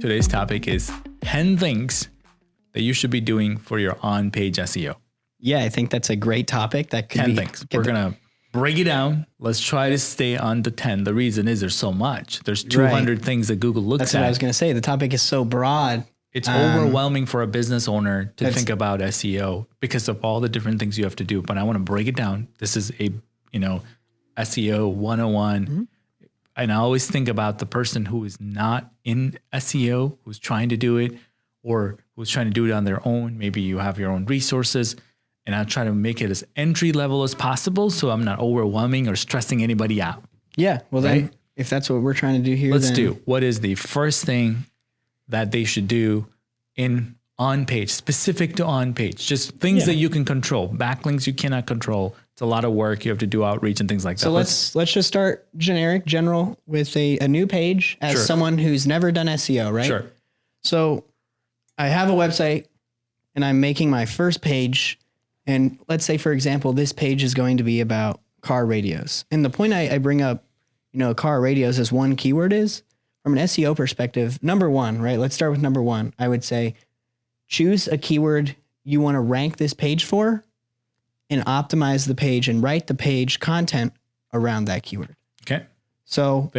Today's topic is 10 things that you should be doing for your on-page SEO. Yeah, I think that's a great topic. That could 10 be things. We're going to break it down. Let's try to stay on the 10. The reason is there's so much. There's 200 things that Google looks at. That's what I was going to say. The topic is so broad. It's overwhelming for a business owner to think about SEO because of all the different things you have to do. But I want to break it down. This is a, SEO 101. Mm-hmm. And I always think about the person who is not in SEO, who's trying to do it, or who's trying to do it on their own. Maybe you have your own resources. And I'll try to make it as entry level as possible so I'm not overwhelming or stressing anybody out. Yeah. Well, then if that's what we're trying to do here, let's do. What is the first thing that they should do in on-page, specific to on-page? Just things that you can control. Backlinks you cannot control. It's a lot of work. You have to do outreach and things like that. So let's just start general with a new page as someone who's never done SEO, right? Sure. So I have a website and I'm making my first page. And let's say, for example, this page is going to be about car radios. And the point I bring up, car radios as one keyword is, from an SEO perspective, number one, right? Let's start with number one. I would say choose a keyword you want to rank this page for and optimize the page and write the page content around that keyword. Okay. So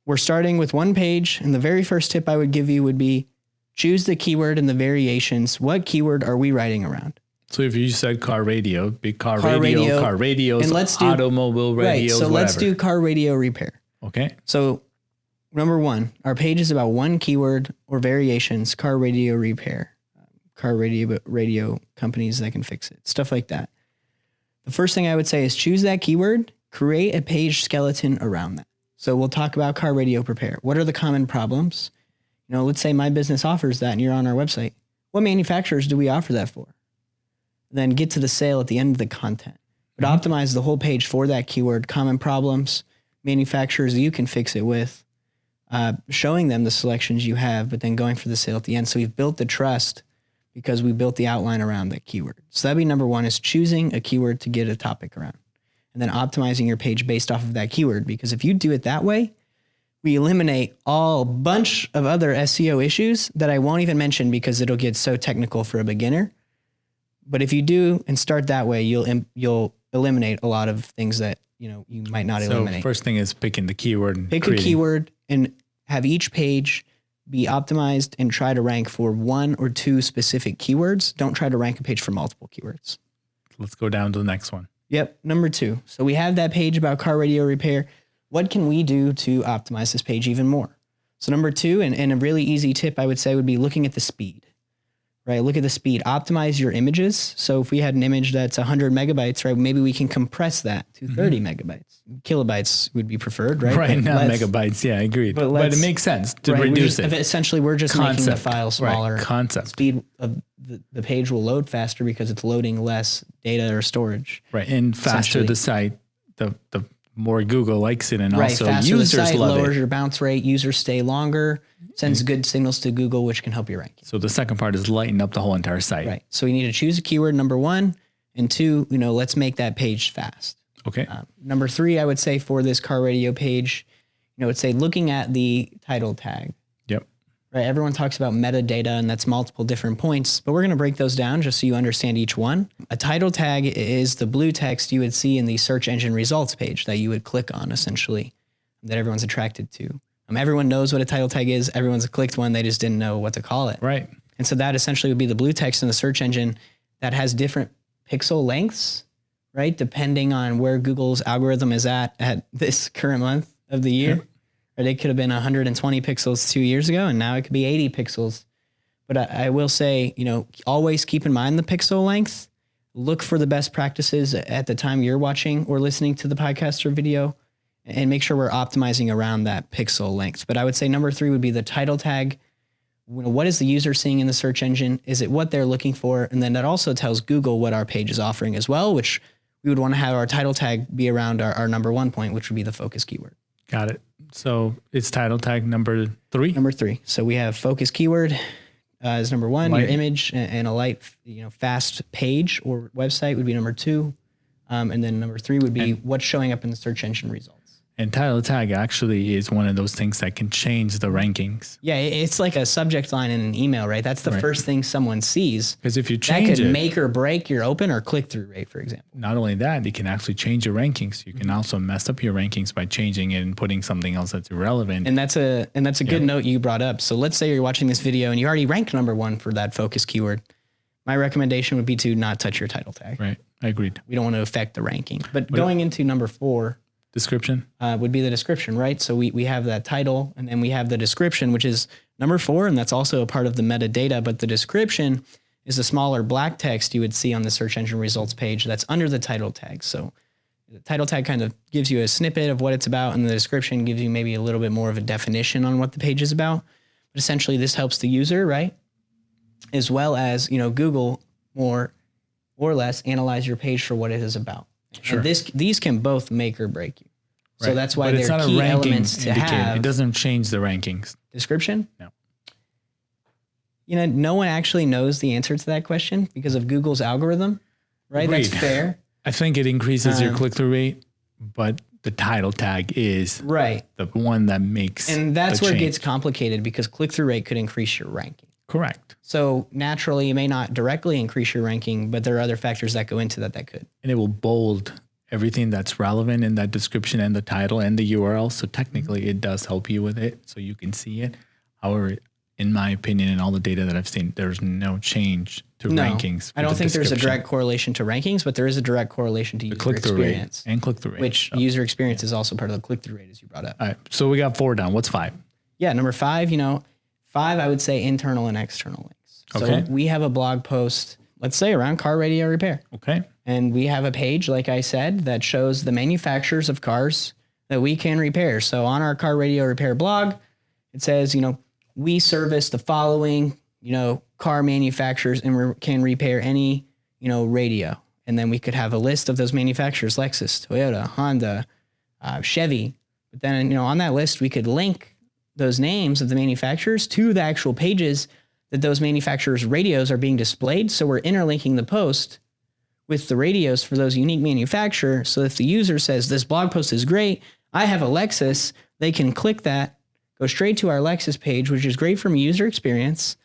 we're starting with one page. And the very first tip I would give you would be choose the keyword and the variations. What keyword are we writing around? So if you said car radio, big car radios, and let's do automobile radios, right? So let's do car radio repair. Okay. So number one, our page is about one keyword or variations, car radio repair, car radio companies that can fix it, stuff like that. The first thing I would say is choose that keyword, create a page skeleton around that. So we'll talk about car radio repair. What are the common problems? Let's say my business offers that and you're on our website. What manufacturers do we offer that for? Then get to the sale at the end of the content. But optimize the whole page for that keyword, common problems, manufacturers you can fix it with, showing them the selections you have, but then going for the sale at the end. So we've built the trust because we built the outline around that keyword. So that'd be number one, is choosing a keyword to get a topic around. And then optimizing your page based off of that keyword. Because if you do it that way, we eliminate a bunch of other SEO issues that I won't even mention because it'll get so technical for a beginner. But if you do and start that way, you'll eliminate a lot of things that you might not eliminate. So first thing is picking the keyword. Pick a keyword and have each page be optimized and try to rank for one or two specific keywords. Don't try to rank a page for multiple keywords. Let's go down to the next one. Yep. Number two. So we have that page about car radio repair. What can we do to optimize this page even more? So number two, and a really easy tip I would say would be looking at the speed. Right, look at the speed, optimize your images. So if we had an image that's 100 megabytes, right, maybe we can compress that to 30 megabytes. Kilobytes would be preferred, right? Right, not megabytes. Yeah, I agreed. But it makes sense to reduce it. Essentially, we're just making the file smaller. Right, concept. Speed of the page will load faster because it's loading less data or storage. Right, and faster the site, the more Google likes it, and also faster users the site, love lowers it. your bounce rate, users stay longer, sends good signals to Google, which can help your ranking. So the second part is lighten up the whole entire site. Right. So we need to choose a keyword, number one, and two, let's make that page fast. Okay. Number three, I would say for this car radio page, it's looking at the title tag. Yep. Right. Everyone talks about metadata, and that's multiple different points, but we're going to break those down just so you understand each one. A title tag is the blue text you would see in the search engine results page that you would click on, essentially, that everyone's attracted to. Everyone knows what a title tag is. Everyone's clicked one. They just didn't know what to call it. Right. And so that essentially would be the blue text in the search engine that has different pixel lengths, right? Depending on where Google's algorithm is at this current month of the year. Or it could have been 120 pixels 2 years ago, and now it could be 80 pixels. But I will say, always keep in mind the pixel length. Look for the best practices at the time you're watching or listening to the podcast or video, and make sure we're optimizing around that pixel length. But I would say number three would be the title tag. What is the user seeing in the search engine? Is it what they're looking for? And then that also tells Google what our page is offering as well, which we would want to have our title tag be around our number one point, which would be the focus keyword. Got it. So it's title tag number three? Number three. So we have focus keyword as number one, your image, and a light, fast page or website would be number two. And then number three would be what's showing up in the search engine results. And title tag actually is one of those things that can change the rankings. Yeah, it's like a subject line in an email, right? That's the first thing someone sees. Because if you that change could it, make or break your open or click-through rate, for example. not only that, you can actually change your rankings. You can also mess up your rankings by changing it and putting something else that's irrelevant. And that's a good note you brought up. So let's say you're watching this video and you already ranked number 1 for that focus keyword. My recommendation would be to not touch your title tag. Right. I agreed. We don't want to affect the ranking. But going into number 4, description would be the description, right? So we have that title and then we have the description, which is number 4, and that's also a part of the metadata. But the description is the smaller black text you would see on the search engine results page that's under the title tag. So the title tag kind of gives you a snippet of what it's about, and the description gives you maybe a little bit more of a definition on what the page is about. But essentially this helps the user, right? As well as, Google more or less analyze your page for what it is about. Sure. And these can both make or break you. So Right. that's why But it's they're not a key ranking elements to indicator. have. It doesn't change the rankings. Description? No. No one actually knows the answer to that question because of Google's algorithm, right? Agreed. That's fair. I think it increases your click-through rate, but the title tag is Right. the one that makes And that's the where it change. gets complicated because click-through rate could increase your ranking. Correct. So naturally, it may not directly increase your ranking, but there are other factors that go into that could. And it will bold everything that's relevant in that description and the title and the URL. So technically it does help you with it so you can see it. However, in my opinion and all the data that I've seen, there's no change to rankings. I don't with the think there's a description. direct correlation to rankings, but there is a direct correlation to user click-through rate experience. and click-through rate. Which user experience is also part of the click-through rate, as you brought up. All right. So we got 4 down. What's 5? Yeah, number 5, 5, I would say internal and external links. Okay. So we have a blog post, let's say around car radio repair. Okay. And we have a page, like I said, that shows the manufacturers of cars that we can repair. So on our car radio repair blog, it says, we service the following, car manufacturers and can repair any, radio. And then we could have a list of those manufacturers: Lexus, Toyota, Honda, Chevy. But then, on that list, we could link those names of the manufacturers to the actual pages that those manufacturers' radios are being displayed. So we're interlinking the post with the radios for those unique manufacturers. So if the user says this blog post is great, I have a Lexus, they can click that, go straight to our Lexus page, which is great from a user experience.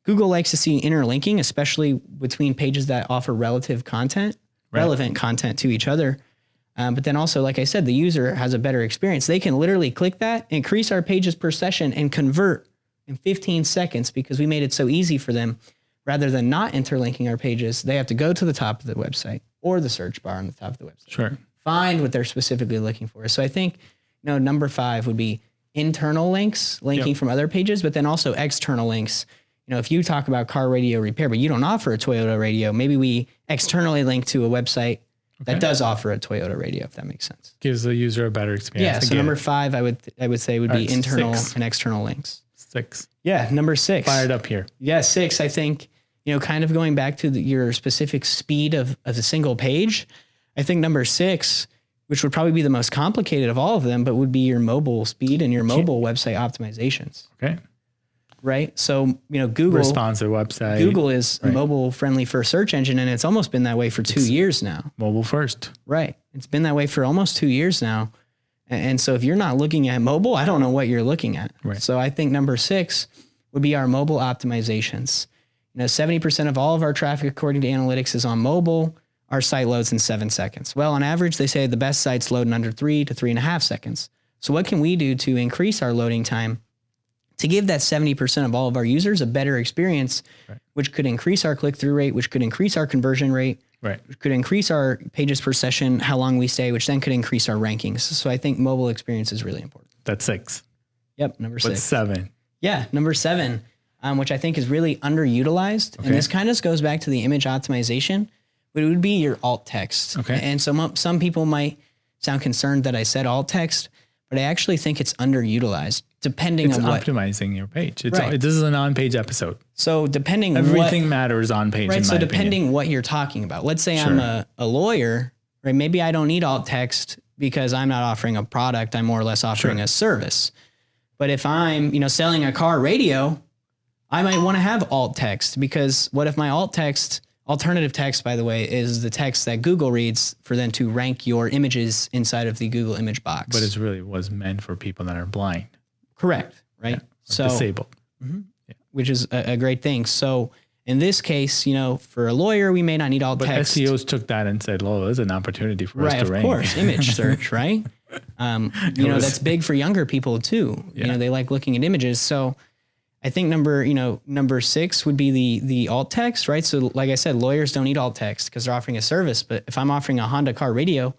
Google likes to see interlinking, especially between pages that offer relevant content to each other. But then also, like I said, the user has a better experience. They can literally click that, increase our pages per session, and convert in 15 seconds because we made it so easy for them. Rather than not interlinking our pages, they have to go to the top of the website or the search bar on the top of the website. Sure. Find what they're specifically looking for. So I think, number 5 would be internal links, linking from other pages, but then also external links. If you talk about car radio repair, but you don't offer a Toyota radio, maybe we externally link to a website that does offer a Toyota radio, if that makes sense. Gives the user a better experience. Yeah. So number 5, I would say would be internal 6. and external links. 6. Yeah. Number 6. Fired up here. Yeah. 6, I think, kind of going back to your specific speed of a single page. I think number 6, which would probably be the most complicated of all of them, but would be your mobile speed and your mobile website optimizations. Okay. Right. So, Google Responsive website. Google is a mobile friendly first search engine, and it's almost been that way for 2 years now. Mobile first. Right. It's been that way for almost 2 years now. And so if you're not looking at mobile, I don't know what you're looking at. Right. So I think number 6 would be our mobile optimizations. 70% of all of our traffic, according to analytics, is on mobile. Our site loads in 7 seconds. Well, on average, they say the best sites load in under 3 to 3.5 seconds. So what can we do to increase our loading time to give that 70% of all of our users a better experience, which could increase our click-through rate, which could increase our conversion rate, which could increase our pages per session, how long we stay, which then could increase our rankings. So I think mobile experience is really important. That's 6. Yep, number 6. What's 7? Yeah, number 7, which I think is really underutilized. Okay. And this kind of goes back to the image optimization, but it would be your alt text. Okay. And so some people might sound concerned that I said alt text, but I actually think it's underutilized depending on what. Optimizing your page. Right. This is an on-page episode. So depending Everything matters on page. Right. In So my depending opinion. what you're talking about, let's say Sure. I'm a lawyer, right? Maybe I don't need alt text because I'm not offering a product. I'm more or less offering a service. But if I'm, selling a car radio, I might want to have alt text because what if my alt text Alternative text, by the way, is the text that Google reads for them to rank your images inside of the Google image box. But it really was meant for people that are blind. Correct, right? Yeah, so disabled. Which is a great thing. So in this case, for a lawyer, we may not need alt but text. SEOs took that and said, "Oh, there's an opportunity for us to rank." Right, of course, image search, right? That's big for younger people too. Yeah. They like looking at images. So I think number 6 would be the alt text, right? So like I said, lawyers don't need alt text because they're offering a service. But if I'm offering a Honda car radio,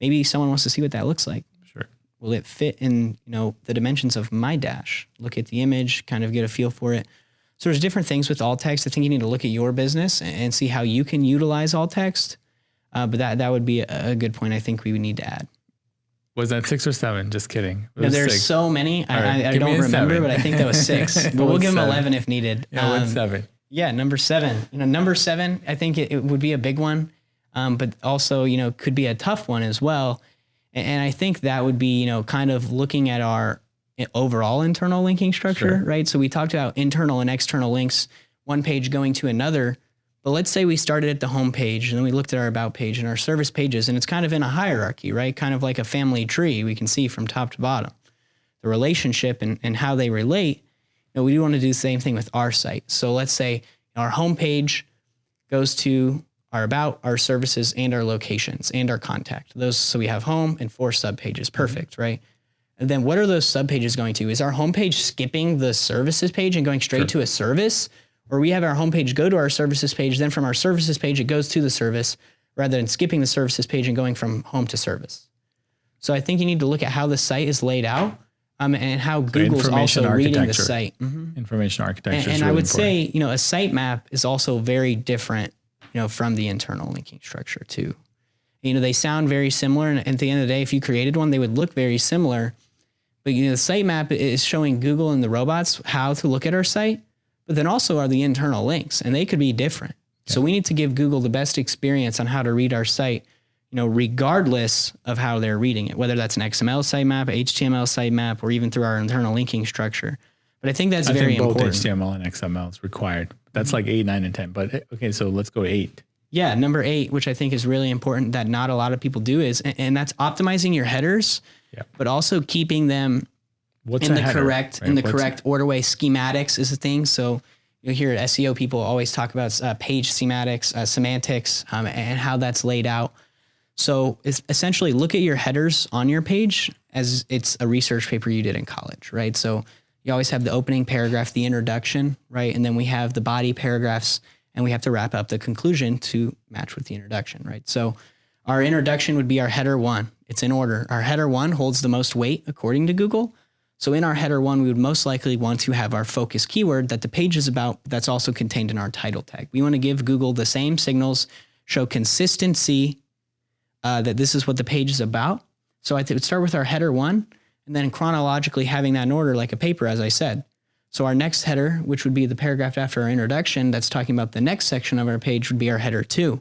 maybe someone wants to see what that looks like. Sure. Will it fit in, the dimensions of my dash? Look at the image, kind of get a feel for it. So there's different things with alt text. I think you need to look at your business and see how you can utilize alt text. But that would be a good point I think we would need to add. Was that 6 or 7? Just kidding. There's 6. so many. Right, I don't remember, 7. but I think that was 6. But we'll give them 7? 11 if needed. Yeah, what's 7? Yeah, number 7. Number 7, I think it would be a big one, but also, could be a tough one as well. And I think that would be, kind of looking at our overall internal linking structure, Sure. right? So we talked about internal and external links, one page going to another. But let's say we started at the home page and then we looked at our about page and our service pages, and it's kind of in a hierarchy, right? Kind of like a family tree we can see from top to bottom. The relationship and how they relate, we do want to do the same thing with our site. So let's say our home page goes to our about, our services, and our locations, and our contact. So we have home and 4 subpages. Perfect, right? And then what are those subpages going to? Is our homepage skipping the services page and going straight to a service? Or we have our homepage go to our services page, then from our services page, it goes to the service rather than skipping the services page and going from home to service. So I think you need to look at how the site is laid out and how Google's also reading the site. Information architecture. And I would say, a site map is also very different, from the internal linking structure too. They sound very similar. And at the end of the day, if you created one, they would look very similar. But, the site map is showing Google and the robots how to look at our site. But then also are the internal links, and they could be different. Okay. So we need to give Google the best experience on how to read our site, regardless of how they're reading it, whether that's an XML sitemap, HTML sitemap, or even through our internal linking structure. But I think that's very important. Both HTML and XML is required. That's like 8, 9, and 10. But okay, so let's go 8. Yeah, number 8, which I think is really important that not a lot of people do is, and that's optimizing your headers, but also keeping them in the correct orderway. Schematics is a thing. So you'll hear at SEO people always talk about page schematics, semantics, and how that's laid out. So it's essentially look at your headers on your page as it's a research paper you did in college, right? So you always have the opening paragraph, the introduction, right? And then we have the body paragraphs, and we have to wrap up the conclusion to match with the introduction, right? So our introduction would be our header 1. It's in order. Our header 1 holds the most weight according to Google. So in our header 1, we would most likely want to have our focus keyword that the page is about, that's also contained in our title tag. We want to give Google the same signals, show consistency, that this is what the page is about. So I would start with our header 1, and then chronologically having that in order like a paper, as I said. So our next header, which would be the paragraph after our introduction, that's talking about the next section of our page, would be our header 2,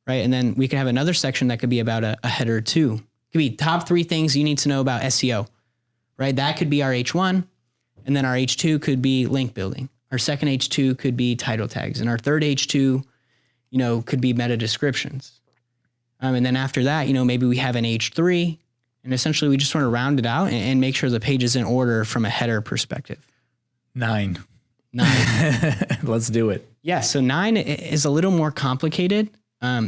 right? And then we could have another section that could be about a header 2. It could be top 3 things you need to know about SEO. Right, that could be our H1, and then our H2 could be link building. Our second H2 could be title tags, and our third H2, could be meta descriptions. And then after that, maybe we have an H3, and essentially we just want to round it out and make sure the page is in order from a header perspective. 9. 9. Let's do it. Yeah, so 9 is a little more complicated.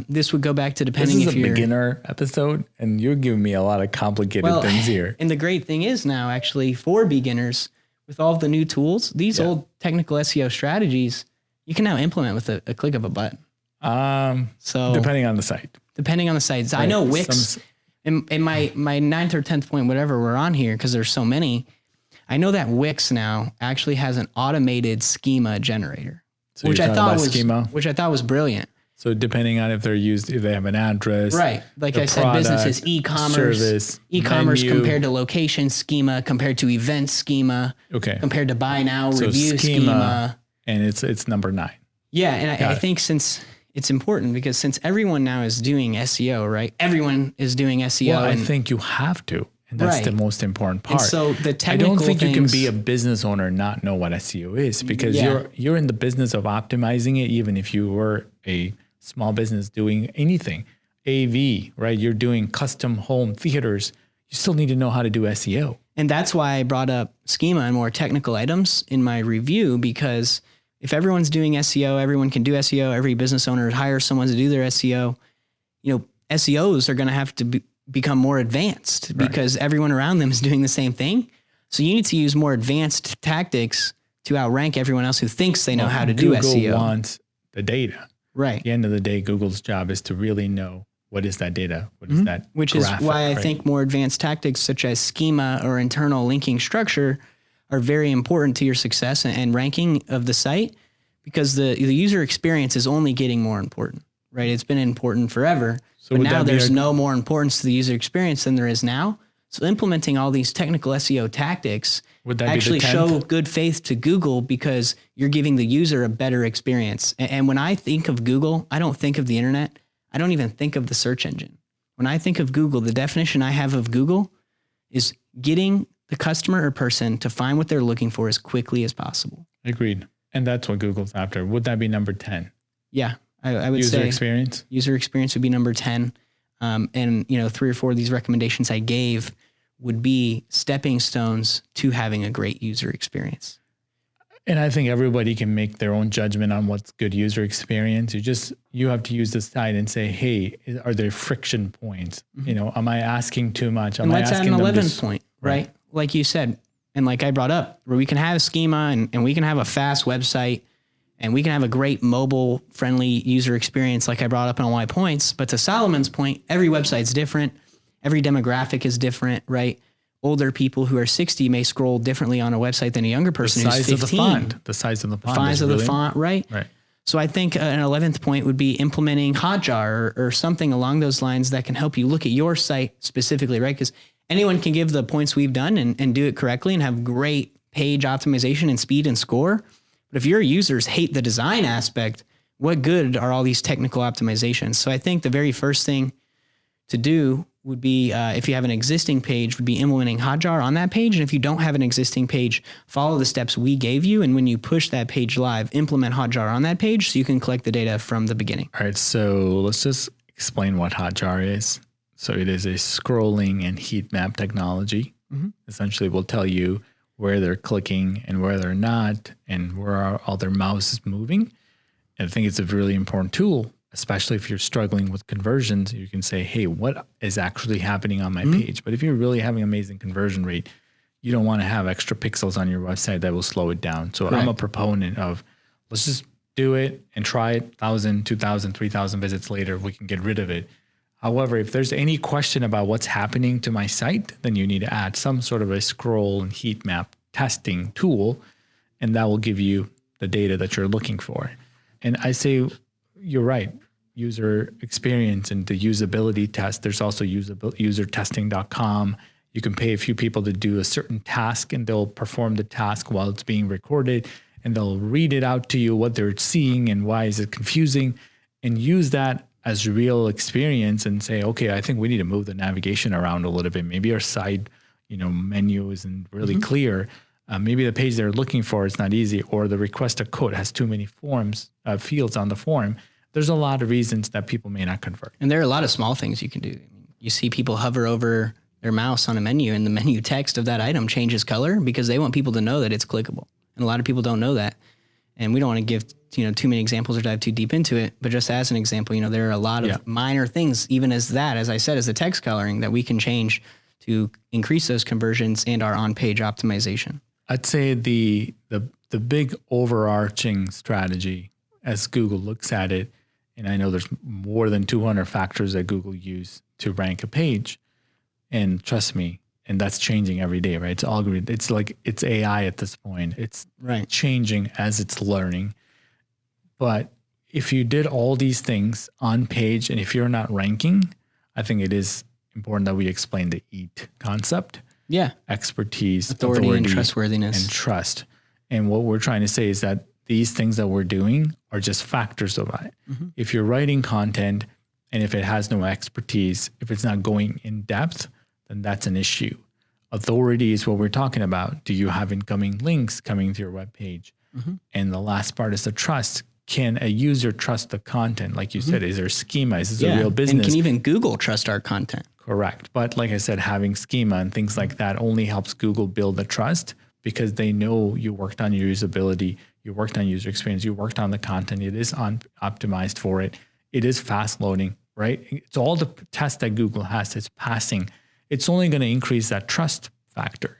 This would go back to depending if you're... This is a beginner episode, and you're giving me a lot of complicated things here. And the great thing is now, actually, for beginners, with all of the new tools, these old technical SEO strategies, you can now implement with a click of a button. So depending on the site. Depending on the sites. Right. I know Wix, in my 9th or 10th point, whatever we're on here, because there's so many, I know that Wix now actually has an automated schema generator, so which I thought was brilliant. So depending on if they have an address. Right. Like I said, businesses, e-commerce, service, e-commerce compared to location schema, compared to event schema, compared to buy now, review schema. And it's number 9. Yeah. And I think since it's important because since everyone now is doing SEO, right? Everyone is doing SEO. Well, I think you have to. And that's the Right. most important part. And so the I technical don't think you can things- be a business owner and not know what SEO is, because Yeah. you're in the business of optimizing it. Even if you were a small business doing anything, AV, right? You're doing custom home theaters. You still need to know how to do SEO. And that's why I brought up schema and more technical items in my review, because if everyone's doing SEO, everyone can do SEO. Every business owner hires someone to do their SEO. SEOs are going to have to become more advanced because everyone around them is doing the same thing. So you need to use more advanced tactics to outrank everyone else who thinks they know how to do Google SEO. wants the data. Right. At the end of the day, Google's job is to really know what is that data, what is that Which graphic, is why I right? think more advanced tactics such as schema or internal linking structure are very important to your success and ranking of the site, because the user experience is only getting more important, right? It's been important forever, but would now that be there's a- no more importance to the user experience than there is now. So implementing all these technical SEO tactics Would that be the actually 10th? show good faith to Google, because you're giving the user a better experience. And when I think of Google, I don't think of the internet. I don't even think of the search engine. When I think of Google, the definition I have of Google is getting the customer or person to find what they're looking for as quickly as possible. Agreed. And that's what Google's after. Would that be number 10? Yeah, I would User say experience? user experience would be number 10. And 3 or 4 of these recommendations I gave would be stepping stones to having a great user experience. And I think everybody can make their own judgment on what's good user experience. You have to use the site and say, hey, are there friction points? Am I asking too much? And let's add an 11th to point, right? Like you said, and like I brought up, where we can have a schema and we can have a fast website and we can have a great mobile friendly user experience, like I brought up in all my points. But to Solomon's point, every website's different. Every demographic is different, right? Older people who are 60 may scroll differently on a website than a younger person who's 15. The size of the font. The size of really, the font, right? Right. So I think an 11th point would be implementing Hotjar or something along those lines that can help you look at your site specifically, right? Because anyone can give the points we've done and do it correctly and have great page optimization and speed and score. But if your users hate the design aspect, what good are all these technical optimizations? So I think the very first thing to do would be, if you have an existing page, would be implementing Hotjar on that page. And if you don't have an existing page, follow the steps we gave you. And when you push that page live, implement Hotjar on that page so you can collect the data from the beginning. All right. So let's just explain what Hotjar is. So it is a scrolling and heat map technology. Essentially, will tell you where they're clicking and where they're not, and where all their mouse is moving. And I think it's a really important tool, especially if you're struggling with conversions. You can say, hey, what is actually happening on my page? But if you're really having amazing conversion rate, you don't want to have extra pixels on your website that will slow it down. So I'm a proponent of, let's just do it and try it. 1,000, 2,000, 3,000 visits later, we can get rid of it. However, if there's any question about what's happening to my site, then you need to add some sort of a scroll and heat map testing tool, and that will give you the data that you're looking for. And I say, you're right, user experience and the usability test. There's also usertesting.com. You can pay a few people to do a certain task, and they'll perform the task while it's being recorded, and they'll read it out to you, what they're seeing and why is it confusing, and use that as real experience and say, okay, I think we need to move the navigation around a little bit. Maybe our side, menu isn't really clear. Maybe the page they're looking for is not easy, or the request a quote has too many fields on the form. There's a lot of reasons that people may not convert. And there are a lot of small things you can do. You see people hover over their mouse on a menu and the menu text of that item changes color because they want people to know that it's clickable. And a lot of people don't know that. And we don't want to give too many examples or dive too deep into it. But just as an example, there are a lot of minor things, even as I said, as the text coloring that we can change to increase those conversions and our on-page optimization. I'd say the big overarching strategy as Google looks at it, and I know there's more than 200 factors that Google use to rank a page, and trust me, and that's changing every day, right? It's algorithm. It's like it's AI at this point. It's changing as it's learning. But if you did all these things on page, and if you're not ranking, I think it is important that we explain the EAT concept. Yeah. Expertise, authority and trustworthiness. And trust. And what we're trying to say is that these things that we're doing are just factors of it. If you're writing content and if it has no expertise, if it's not going in depth, then that's an issue. Authority is what we're talking about. Do you have incoming links coming to your web page? And the last part is the trust. Can a user trust the content? Like you said, is there schema? Is this a real business? And can even Google trust our content? Correct. But like I said, having schema and things like that only helps Google build the trust because they know you worked on your usability, you worked on user experience, you worked on the content. It is optimized for it. It is fast loading, right? It's all the tests that Google has. It's passing. It's only going to increase that trust factor.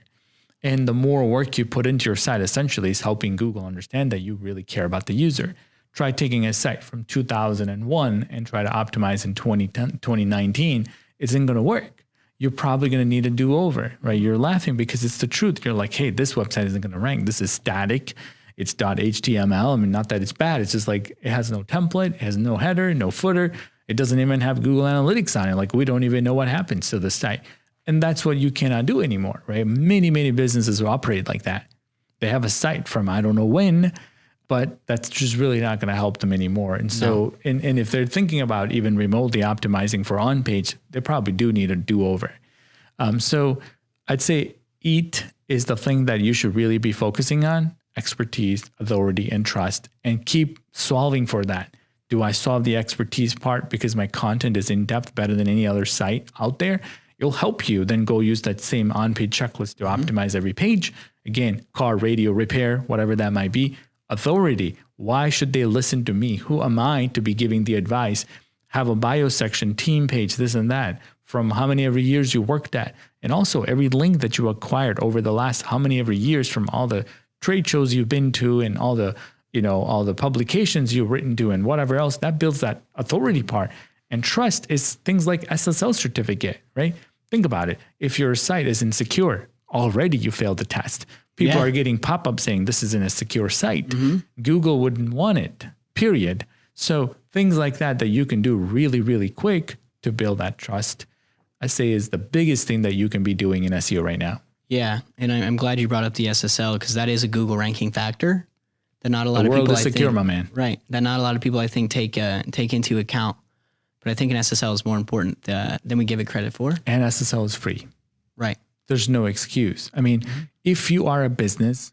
And the more work you put into your site essentially is helping Google understand that you really care about the user. Try taking a site from 2001 and try to optimize in 2019. It isn't going to work. You're probably going to need a do-over, right? You're laughing because it's the truth. You're like, hey, this website isn't going to rank. This is static. It's .html. I mean, not that it's bad. It's just like it has no template. It has no header, no footer. It doesn't even have Google Analytics on it. Like we don't even know what happens to the site. And that's what you cannot do anymore, right? Many, many businesses operate like that. They have a site from I don't know when, but that's just really not going to help them anymore. And so, and if they're thinking about even remotely optimizing for on-page, they probably do need a do-over. So I'd say EAT is the thing that you should really be focusing on: expertise, authority, and trust, and keep solving for that. Do I solve the expertise part because my content is in depth better than any other site out there? It'll help you then go use that same on-page checklist to optimize every page. Again, car, radio, repair, whatever that might be. Authority. Why should they listen to me? Who am I to be giving the advice? Have a bio section, team page, this and that, from how many every years you worked at. And also every link that you acquired over the last how many every years from all the trade shows you've been to and all the, all the publications you've written to and whatever else, that builds that authority part. And trust is things like SSL certificate, right? Think about it. If your site is insecure, already you failed the test. People are getting pop-ups saying this isn't a secure site. Google wouldn't want it, period. So things like that you can do really, really quick to build that trust, I say is the biggest thing that you can be doing in SEO right now. Yeah, and I'm glad you brought up the SSL because that is a Google ranking factor that not a lot of people, is secure, my man. Right, that not a lot of people, I think, take into account. But I think an SSL is more important than we give it credit for. And SSL is free. Right. There's no excuse. I mean, if you are a business,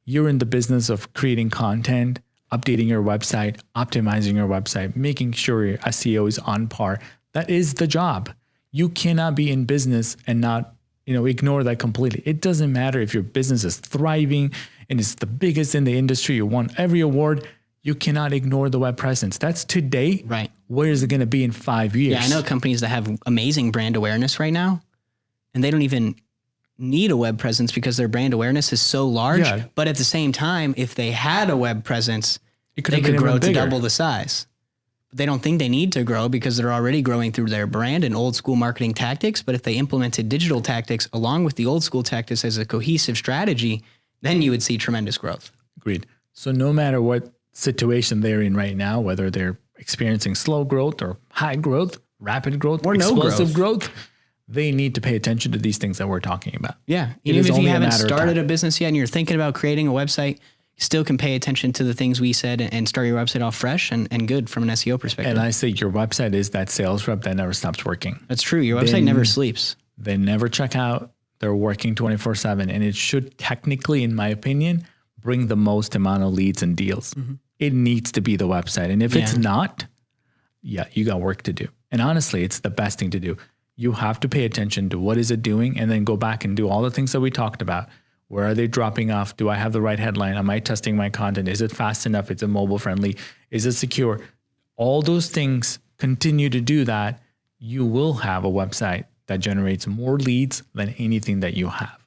you're in the business of creating content, updating your website, optimizing your website, making sure your SEO is on par. That is the job. You cannot be in business and not, ignore that completely. It doesn't matter if your business is thriving and it's the biggest in the industry. You won every award. You cannot ignore the web presence. That's today. Right. Where is it going to be in 5 years? Yeah, I know companies that have amazing brand awareness right now, and they don't even need a web presence because their brand awareness is so large. Yeah. But at the same time, if they had a web presence, they could grow to double the size. But they don't think they need to grow because they're already growing through their brand and old school marketing tactics. But if they implemented digital tactics along with the old school tactics as a cohesive strategy, then you would see tremendous growth. Agreed. So no matter what situation they're in right now, whether they're experiencing slow growth or high growth, rapid growth, or explosive growth, they need to pay attention to these things that we're talking about. Yeah. Even if you haven't started a business yet and you're thinking about creating a website, you still can pay attention to the things we said and start your website off fresh and good from an SEO perspective. And I say your website is that sales rep that never stops working. That's true. Your website never sleeps. They never check out. They're working 24/7. And it should technically, in my opinion, bring the most amount of leads and deals. It needs to be the website. And if it's not, you got work to do. And honestly, it's the best thing to do. You have to pay attention to what is it doing and then go back and do all the things that we talked about. Where are they dropping off? Do I have the right headline? Am I testing my content? Is it fast enough? Is it mobile friendly? Is it secure? All those things, continue to do that. You will have a website that generates more leads than anything that you have.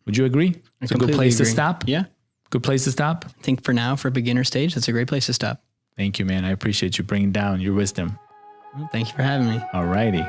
Would you agree? It's a good place to stop? Yeah. Good place to stop? I think for now, for beginner stage, that's a great place to stop. Thank you, man. I appreciate you bringing down your wisdom. Well, thank you for having me. All righty.